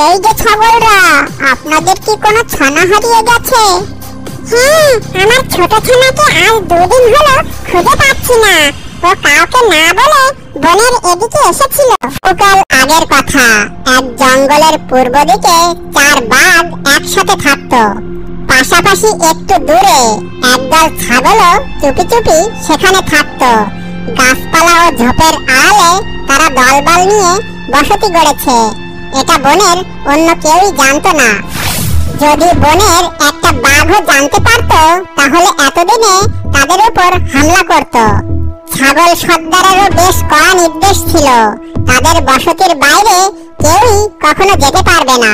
এই যে ছাগলরা, আপনাদের কি কোনো ছানা হারিয়ে গেছে? হ্যাঁ, আমার ছোট ছানাকে আজ 2 দিন হলো খুঁজে পাচ্ছি না। ও কাউকে না বলে বনের এদিকে এসেছিল। কাল আগের কথা, এক জঙ্গলের পূর্ব দিকে 4 বাঘ একসাথে থাকতো। পাশাপাশি একটু দূরে একদল ছাগলও চুপি চুপি সেখানে থাকতো। গাছপালা ও ঝোপের আড়ালে তারা দলবল নিয়ে বসতি গড়েছে। এটা বনের অন্য কেউই জানতো না। যদি বনের একটা বাঘও জানতে পারতো, তাহলে এতদিনে তাদের উপর হামলা করত। ছাগল সর্দারেরও বেশ কড়া নির্দেশ ছিল, তাদের বসতির বাইরে কেউই কখনো যেতে পারবে না।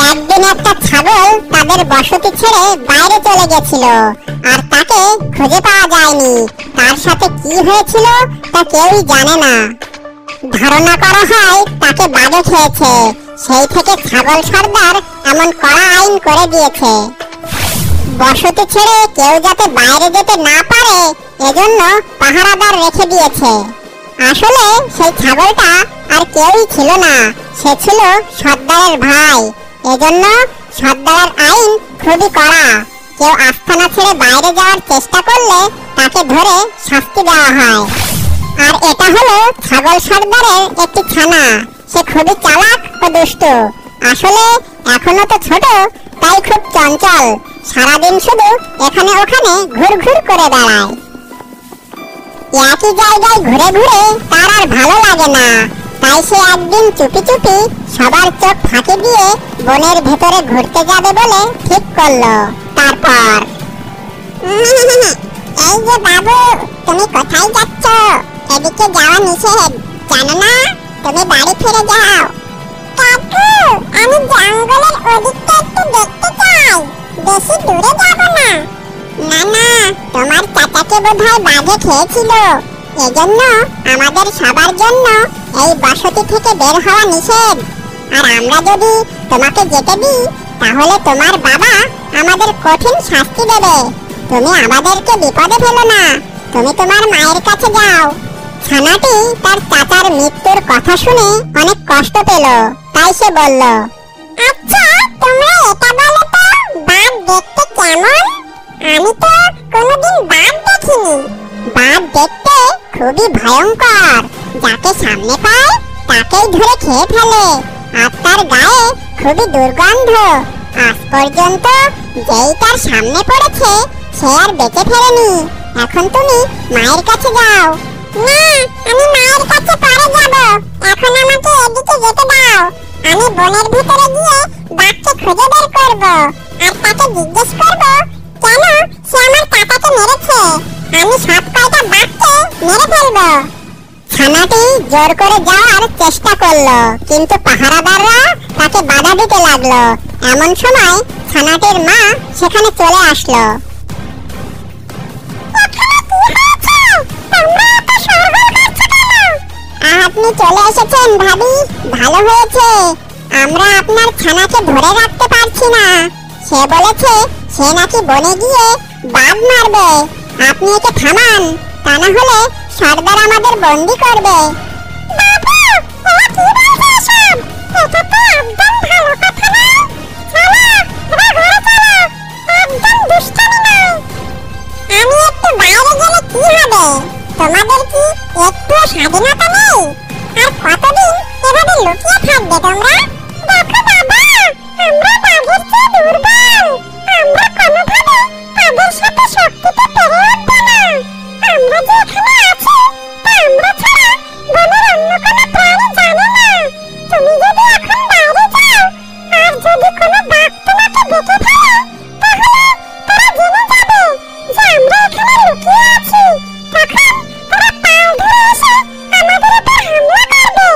একদিন একটা ছাগল তাদের বসতি ছেড়ে বাইরে চলে গেছিল, আর তাকে খুঁজে পাওয়া যায়নি। তার সাথে কি হয়েছিল তা কেউই জানে না। ধারণা করা হয় তাকে বাঘে খেয়েছে। সেই থেকে ছাগল সর্দার এমন কড়া আইন করে দিয়েছে, বসতি ছেড়ে কেউ যাতে বাইরে যেতে না পারে এজন্য পাহারাদার রেখে দিয়েছে। আসলে সেই ছাগলটা আর কেউই ছিল না, সে ছিল সর্দারের ভাই। এজন্য সর্দারের আইন খুবই কড়া। কেউ আস্তানা ছেড়ে বাইরে যাওয়ার চেষ্টা করলে তাকে ধরে শাস্তি দেওয়া হয়। আর এটা হলো ছাগল সর্দারের একটি ছানা। সে খুবই চালাক ও দুষ্টু। আসলে এখনো তো ছোট, তাই খুব চঞ্চল। সারাদিন শুধু এখানে ওখানে ঘুরঘুর করে বেড়ায়। একই জায়গায় ঘুরে ঘুরে তার আর ভালো লাগে না। তাই সে একদিন চুপি চুপি সবার চোখ ফাঁকি দিয়ে বনের ভেতরে ঘুরতে যাবে বলে ঠিক করলো। তারপর এই যে বাবু, তুমি কোথায় যাচ্ছ? এদিকে যাওয়া নিষেধ, জানো না? তুমি বাড়ি ফিরে যাও। কাকু, আমি জঙ্গলের ওদিকটা একটু দেখতে চাই, বেশি দূরে যাব না। না না, তোমার চাচাকে বোধহয় বাঘে খেয়েছিল, এজন্য আমাদের সবার জন্য এই বসতি থেকে বের হওয়া নিষেধ। আর আমরা যদি তোমাকে যেতে দিই, তাহলে তোমার বাবা আমাদের কঠিন শাস্তি দেবে। তুমি আমাদেরকে বিপদে ফেলো না, তুমি তোমার মায়ের কাছে যাও। ছানাটি তার চাচার মৃত্যুর কথা শুনে অনেক কষ্ট পেল, তাই সে বলল, আচ্ছা তোমরা এটা বলো তো, বাঘ দেখতে কেমন? আমি তো কোনোদিন বাঘ দেখিনি। বাঘ দেখতে খুবই ভয়ঙ্কর, যাকে সামনে পায় তাকেই ধরে খেয়ে ফেলে। আর তার গায়ে খুবই দুর্গন্ধ। আজ পর্যন্ত যেই তার সামনে পড়েছে সে আর বেঁচে ফেরেনি। এখন তুমি মায়ের কাছে যাও। না, আমি মায়ের কাছে পরে যাব। এখন আমাকে এদিকে যেতে দাও। আমি বনের ভিতরে গিয়ে বাঘকে খুঁজে বের করব, আর তাকে জিজ্ঞেস করব কেন সে আমার কাকাকে মেরেছে। আমি সব কয়টা বাঘকে মেরে ফেলব। ছানাটি জোর করে যাওয়ার চেষ্টা করলো, কিন্তু পাহারাদাররা তাকে বাধা দিতে লাগলো। এমন সময় ছানাটির মা সেখানে চলে আসলো। আপনি চলে এসেছেন ভাবি, ভালো হয়েছে। আমরা আপনার ছানাকে ধরে রাখতে পারছি না। সে বলেছে সে নাকি বনে গিয়ে বাঘ মারবে। আপনি একে থামান, তা না হলে সর্দার আমাদের বন্দি করবে। বাবা, এরা কি বলছে এসব? এটা তো একদম ভালো কথা না। চলো, এবার ঘরে চলো। একদম দুষ্টামি নয়। আমি একটু বাইরে গেলে কি হবে? তোমাদের কি একটু স্বাধীনতা নেই? আর কতদিন এভাবে লুকিয়ে থাকবে তোমরা? দেখো বাবা, আমরা বাঘের চেয়ে দুর্বল। আমরা কোনোভাবে তাদের সাথে শক্তিতে পেরে উঠবো না। আমরা যে এখানে আছি তা আমরা ছাড়া বনের অন্য কোনো প্রাণী জানে না। তুমি যদি এখন বাইরে যাও আর যদি কোনো বাঘ তোমাকে দেখে ফেলে, তাহলে তারা জেনে যাবে যে আমরা এখানে লুকিয়ে আছি। তখন তারা পাল ধরে এসে আমাদের উপর হামলা করবে।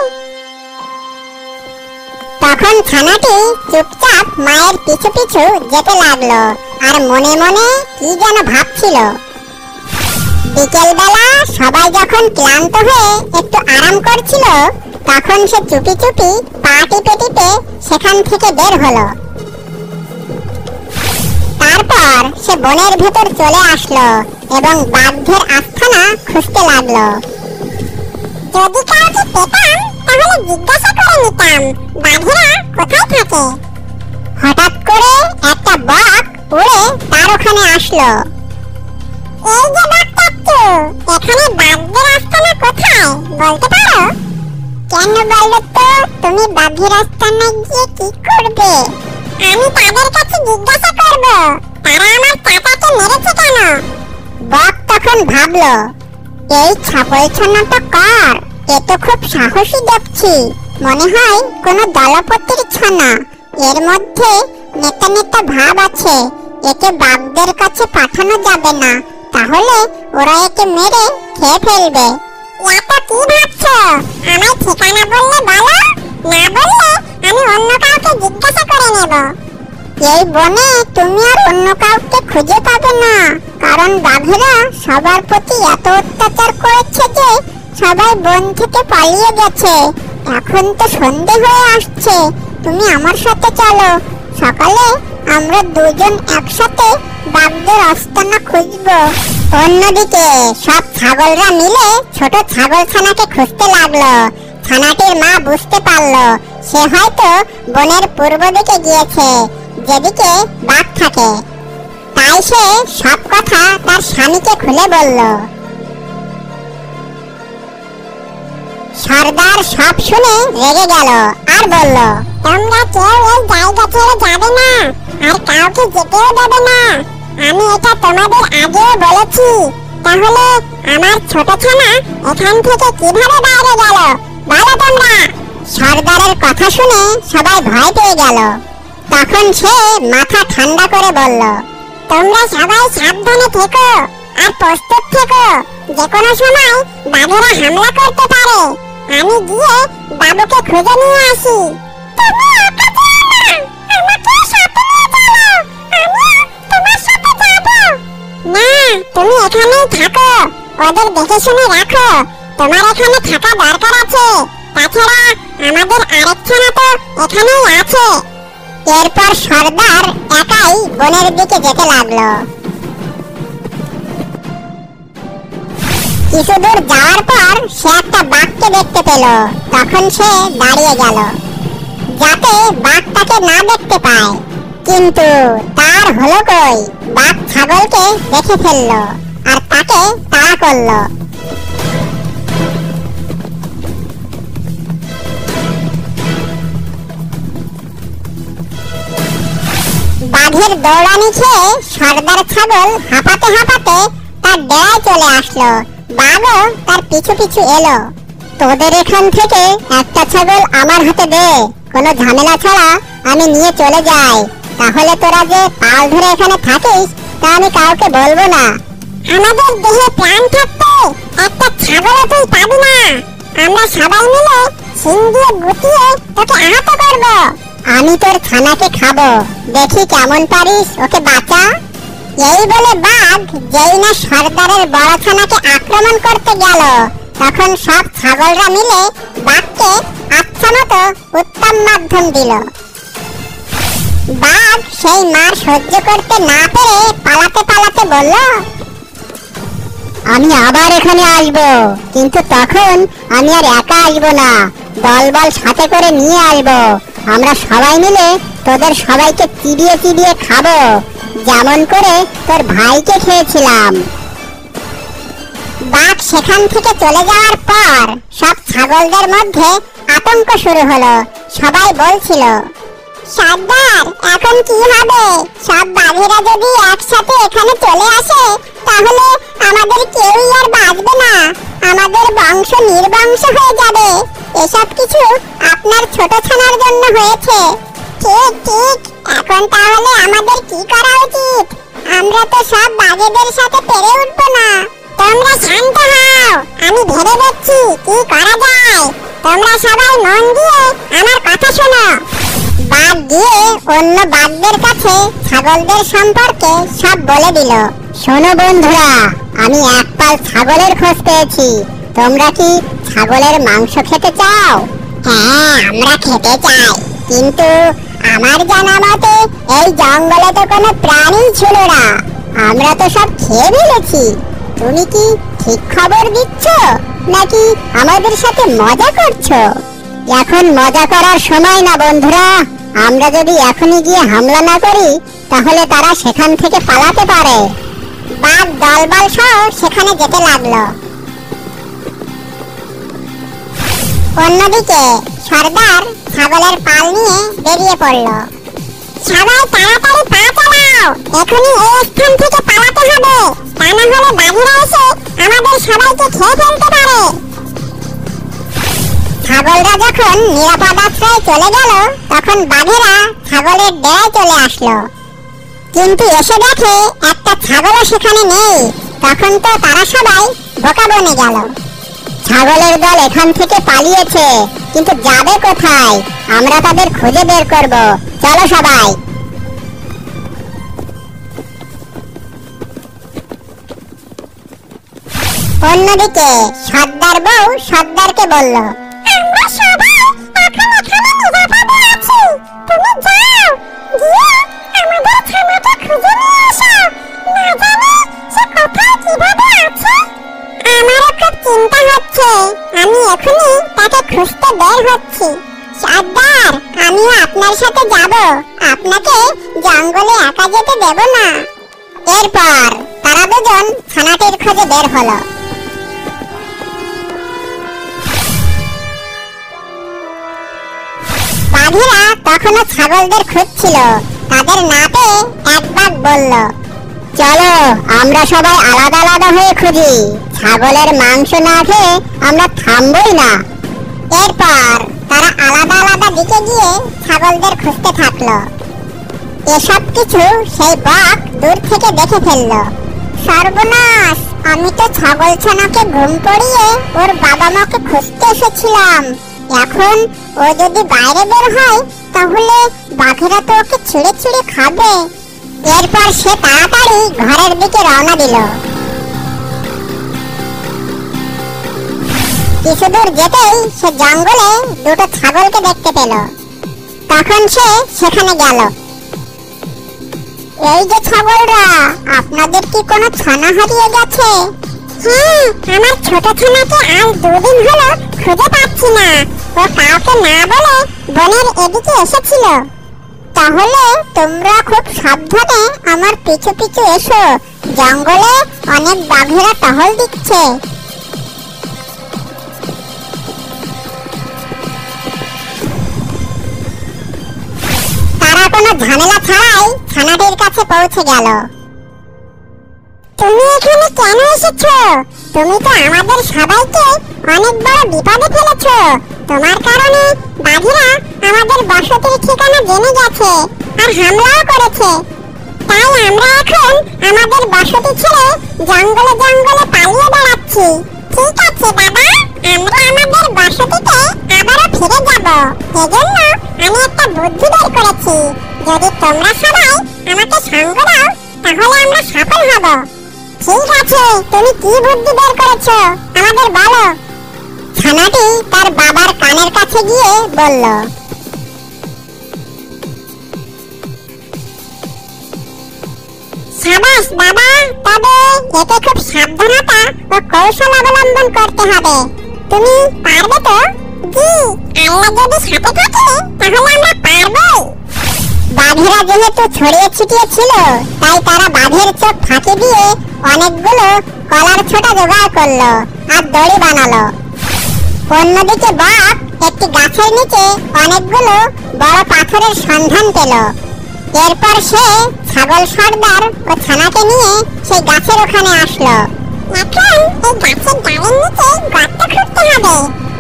তখন ছানাটি চুপচাপ মায়ের পিছু পিছু যেতে লাগলো, আর মনে মনে কি যেন ভাবছিল। বিকেল বেলা সবাই যখন ক্লান্ত হয়ে একটু আরাম করছিল, তখন সে চুপি চুপি পা টিপে টিপে সেখান থেকে বের হলো। তারপর সে বনের ভেতর চলে আসলো এবং বাঘের আস্তানা খুঁজতে লাগলো। যদি কাউকে পেতাম তাহলে জিজ্ঞাসা করে নিতাম দেখছিলাম বাঘেরা কোথায় থাকে। হঠাৎ করে একটা বক উড়ে তার ওখানে আসলো। এই যে বক চাচ্চু, এখানে বাঘের আস্তানা কোথায় বলতে পারো? কেন বলো তো, তুমি বাঘের আস্তানায় গিয়ে কি করবে? আমি তাদের কাছে জিজ্ঞাসা করব তারা আমার চাচাকে মেরেছে কেন। বক তখন ভাবলো, এই ছাগল ছানাটা কার? এ তো খুব সাহসী দেখছি, মনে হয় কোনো দলপতির ছানা। এর মধ্যে নেতা নেতা ভাব আছে, একে বাঘদের কাছে পাঠানো যাবে না, তাহলে ওরা একে মেরে খেয়ে ফেলবে। এত কি ভাবছো? আমায় ঠিকানা বললে বলো, না বললে আমি অন্য কাউকে জিজ্ঞাসা করে নেব। এই বনে তুমি আর অন্য কাউকে খুঁজে পাবে না, কারণ বাঘেরা সবার প্রতি এত অত্যাচার করেছে যে সবাই বন থেকে পালিয়ে গেছে। এখন তো সন্ধে হয়ে আসছে, তুমি আমার সাথে চলো। সকালে আমরা দুজন একসাথে বাঘদের আস্তানা খুঁজবো। অন্যদিকে সব ছাগলরা মিলে ছোট ছাগল ছানাকে খুঁজতে লাগলো। ছানাটির মা বুঝতে পারলো সে হয়তো বনের পূর্ব দিকে গিয়েছে, যেদিকে বাঘ থাকে। তাই সে সব কথা তার স্বামীকে খুলে বলল। সর্দার সব শুনে রেগে গেল আর বলল, তোমরা কেউ এই জায়গা ছেড়ে যাবে না, আর কাউকে যেতেও দেবে না। আমি এটা তোমাদের আগেও বলেছি, তাহলে আমার ছোট ছানা এখান থেকে কিভাবে বাইরে গেল বলো তোমরা? সর্দারের কথা শুনে সবাই ভয় পেয়ে গেল। তখন সে মাথা ঠান্ডা করে বলল, তোমরা সবাই সাবধানে থেকো আর প্রস্তুত থেকো, যে কোনো সময় বাঘেরা হামলা করতে পারে। আমি গিয়ে বাবুকে খুঁজে নিয়ে আসি। তুমি একা যেও না, আমাকে সাথে নিয়ে চলো, আমি তোমার সাথে যাব। না, তুমি এখানেই থাকো, ওদের দেখে শুনে রাখো। তোমার এখানে থাকা দরকার আছে, তাছাড়া আমাদের আরেক ছানা তো এখানেই আছে। এরপর সর্দার একাই বনের দিকে যেতে লাগলো। কিছু দূর যাওয়ার পর সে একটা বাঘকে দেখতে পেল। তখন সে দাঁড়িয়ে গেল যাতে বাঘ তাকে না দেখতে পায়, কিন্তু তার হলো কই। বাঘ ছাগলকে দেখে ফেললো আর তাকে তাড়া করলো। বাঘের দৌড়ানি খেয়ে সর্দার ছাগল হাঁপাতে হাঁপাতে তার ডেরায় চলে আসলো। বাঘও তার পিছু পিছু এলো। তোদের এখান থেকে একটা ছাগল আমার হাতে দে, কোনো ঝামেলা ছাড়া আমি নিয়ে চলে যাই। তাহলে তোরা যে পাল ধরে এখানে থাকিস তা আমি কাউকে বলবো না। আমাদের দেহে প্রাণ থাকতে একটা ছাগলও তুই পাবি না। আমরা সবাই মিলে শিং দিয়ে গুটিয়ে তোকে আহত করব। আমি তোর ছানাকে খাবো, দেখি কেমন পারিস ওকে বাঁচা। এই বলে বাঘ যেই না সর্দারের বড় ছানাকে আক্রমণ করতে গেল, তখন সব ছাগলরা মিলে বাঘকে আচ্ছা মতো উত্তম মাধ্যম দিল। বাঘ সেই মার সহ্য করতে না পেরে পালাতে পালাতে বলল, আমি আবার এখানে আসবো, কিন্তু তখন আমি আর একা আসবো না, দলবল সাথে করে নিয়ে আসবো। আমরা সবাই মিলে তোদের সবাইকে চিবিয়ে চিবিয়ে খাবো, যেমন করে তোর ভাইকে খেয়েছিলাম। বাঘ সেখান থেকে চলে যাওয়ার পর সব ছাগলদের মধ্যে আতঙ্ক শুরু হলো। সবাই বলছিল, সর্দার এখন কি হবে? সব বাঘেরা যদি একসাথে এখানে চলে আসে তাহলে আমাদের কেউই আর বাঁচবে না, আমাদের বংশ নির্বংশ হয়ে যাবে। এসব কিছু আপনার ছোট ছানার জন্য হয়েছে। ঠিক ঠিক, এখন তাহলে আমাদের কি করা উচিত? আমরা তো সব বাঘেদের সাথে পেরে উঠবো না। তোমরা শান্ত হও, আমি ভেবে দেখছি কি করা যায়। তোমরা সবাই মন দিয়ে আমার কথা শোনো। বাঘ গিয়ে অন্য বাঘদের কাছে ছাগলদের সম্পর্কে সব বলে দিল। শোনো বন্ধুরা, আমি এক পাল ছাগলের খোঁজ পেয়েছি। তোমরা কি ছাগলের মাংস খেতে চাও? হ্যাঁ, আমরা খেতে চাই, কিন্তু আমার জানা মতে এই জঙ্গলে তো কোনো প্রাণী ছিল না, আমরা তো সব খেয়ে ফেলেছি। তুমি কি ঠিক খবর দিচ্ছ নাকি আমাদের সাথে মজা করছো? এখন মজা করার সময় না বন্ধুরা। আমরা যদি এখনই গিয়ে হামলা না করি তাহলে তারা সেখান থেকে পালাতে পারে। বাঘ দলবল সহ সেখানে যেতে লাগলো। অন্যদিকে সর্দার ছাগলের পাল নিয়ে বেরিয়ে পড়ল। সবাই তাড়াতাড়ি পা চালাও, এখনই এই স্থান থেকে পালাতে হবে, তা না হলে বাঘেরা এসে আমাদের সবাইকে খেয়ে ফেলতে পারে। ছাগলরা যখন নিরাপদ আশ্রয়ে চলে গেল তখন বাঘেরা ছাগলের ডেরায় চলে আসলো, কিন্তু এসে দেখে একটা ছাগলও সেখানে নেই। তখন তো তারা সবাই বোকা বনে গেল। ছাগলের দল এখান থেকে পালিয়েছে, কিন্তু যাবে কোথায়? আমরা তাদের খুঁজে বের করব। চলো সবাই। অন্যদিকে সর্দার বউ সর্দারকে বলল, আমরা সবাই এখন এখানে নিরাপদে আছি, তুমি যাও, গিয়ে আমাদের ছানাটা খুঁজে নিয়ে এসো, না জানি সে কোথায় কিভাবে আছে। আমারও খুব চিন্তা হচ্ছে, আমি এখনই তাকে খুঁজতে বের হচ্ছি। সর্দার, আমিও আপনার সাথে যাব, আপনাকে জঙ্গলে একা যেতে দেব না। এরপর তারা দুজন ছানাটির খোঁজে বের হলো। বাঘেরা তখনও ছাগলদের খুঁজছিল, তাদের না পেয়ে এক বাঘ বলল, চলো আমরা সবাই আলাদা আলাদা হয়ে খুঁজি, ছাগলের মাংস না খেয়ে আমরা থামবই না। এরপর তারা আলাদা আলাদা দিকে গিয়ে ছাগলদের খুঁজতে থাকলো। এসব কিছু সেই বাঘ দূর থেকে দেখে ফেলল। সর্বনাশ, আমি তো ছাগল ছানাকে ঘুম পড়িয়ে ওর বাবা মাকে খুঁজতে এসেছিলাম। এখন ও যদি বাইরে বের হয় তাহলে বাঘেরা তো ওকে ছিঁড়ে ছিঁড়ে খাবে। এরপর সে তাড়াতাড়ি ঘরের দিকে রওনা দিল। কিছু দূর যেতেই সে জঙ্গলে দুটো ছাগলকে দেখতে পেল। তখন সে সেখানে গেল। এই যে ছাগলরা, আপনাদের কি কোনো ছানা হারিয়ে গেছে? হ্যাঁ, আমার ছোট ছানাকে আজ 2 দিন হলো খুঁজে পাচ্ছি না। ও কাউকে না বলে বনের এদিকে এসেছিল। তাহলে তোমরা খুব সাবধানে আমার পিছু পিছু এসো, জঙ্গলে অনেক বাঘেরা টহল দিচ্ছে। তারা কোনো ঝামেলা ছাড়াই ছানাটির কাছে পৌঁছে গেল। তুমি এখানে কেন এসেছো? তুমি তো আমাদের সবাইকে অনেক বড় বিপদে ফেলেছো। তোমার কারণে বাঘেরা আমাদের বসতির ঠিকানা জেনে গেছে আর হামলাও করেছে। তাই আমরা এখন আমাদের বসতি ছেড়ে জঙ্গলে জঙ্গলে পালিয়ে বেড়াচ্ছি। ঠিক আছে বাবা, আমরা আমাদের বসতিতে আবারও ফিরে যাব। সেজন্য আমি একটা বুদ্ধি বের করেছি। যদি তোমরা সবাই আমাকে সঙ্গ দাও তাহলে আমরা সফল হব। ঠিক আছে, তুমি কি বুদ্ধি বের করেছো আমাদের বলো। ছানাটি তার বাবার কানের কাছে গিয়ে বলল, সাবাস বাবা, তবে এতে খুব সাবধানতা ও কৌশল অবলম্বন করতে হবে। তুমি পারবে তো? জি, আল্লাহ যদি সাথে থাকে তাহলে আমরা পারবো। বাঘেরা যেহেতু ছড়িয়ে ছিটিয়ে ছিল তাই তারা বাঘের চোখ ফাঁকি দিয়ে অনেকগুলো কলার ছোটা জোগাড় করলো আর দড়ি বানালো। অন্যদিকে বাঘ একটি গাছের নিচে অনেকগুলো বড় পাথরের সন্ধান পেল। এরপর সে ছাগল সর্দার ও ছানাকে নিয়ে সেই গাছের ওখানে আসলো। এখন এই গাছের ডালের নিচে গর্ত খুঁড়তে হবে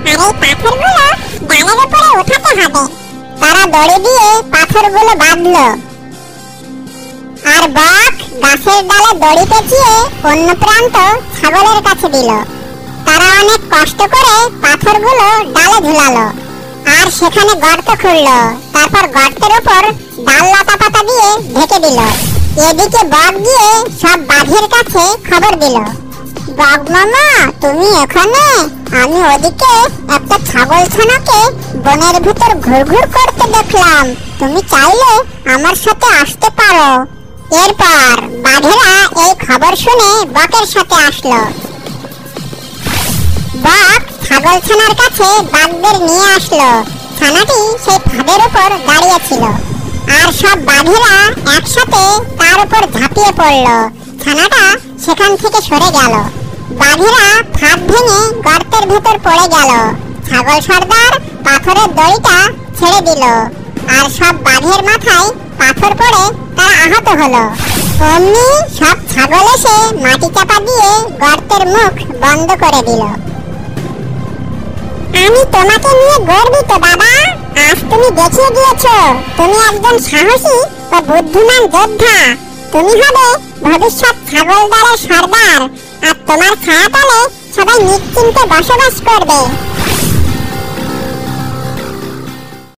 আর এই পাথরগুলো ডালের উপরে উঠাতে হবে। তারা দড়ি দিয়ে পাথরগুলো বাঁধলো আর বাঘ গাছের ডালে দড়ি পেঁচিয়ে অন্য প্রান্ত ছাগলের কাছে দিল। তারা অনেক কষ্ট করে পাথরগুলো ডালে ঝুলালো আর সেখানে গর্ত খুঁড়লো। তারপর গর্তের উপর ডাল লতা পাতা দিয়ে ঢেকে দিল। এদিকে বাঘ গিয়ে সব বাঘের কাছে খবর দিল, বাঘ মামা তুমি এখানে, আমি ওদিকে একটা ছাগল ছানাকে বনের ভিতর ঘুরঘুর করতে দেখলাম, তুমি চাইলে আমার সাথে আসতে পারো। এরপর বাঘেরা এই খবর শুনে বাঘের সাথে আসলো। বাঘ ছাগল ছানার কাছে বাঘদের নিয়ে আসলো। ছানাটি সেই ফাঁদের উপর দাঁড়িয়ে ছিল, আর সব বাঘেরা একসাথে তার উপর ঝাঁপিয়ে পড়ল। ছানাটা সেখান থেকে সরে গেল। বাঘেরা ফাঁদ ভেঙে গর্তের ভেতর পড়ে গেল। ছাগল সর্দার পাথরের দড়িটা ছেড়ে দিল, আর সব বাঘের মাথায় পাথর পড়ে তারা আহত হলো। অমনি সব ছাগল এসে মাটি চাপা দিয়ে গর্তের মুখ বন্ধ করে দিল। আমি তোমাকে নিয়ে গর্বিত বাবা। আজ তুমি দেখিয়ে দিয়েছো তুমি একজন সাহসী ও বুদ্ধিমান যোদ্ধা। তুমি হবে ভবিষ্যৎ ছাগলদারের সর্দার, আর তোমার ছায়াতলে সবাই নিশ্চিন্তে বসবাস করবে।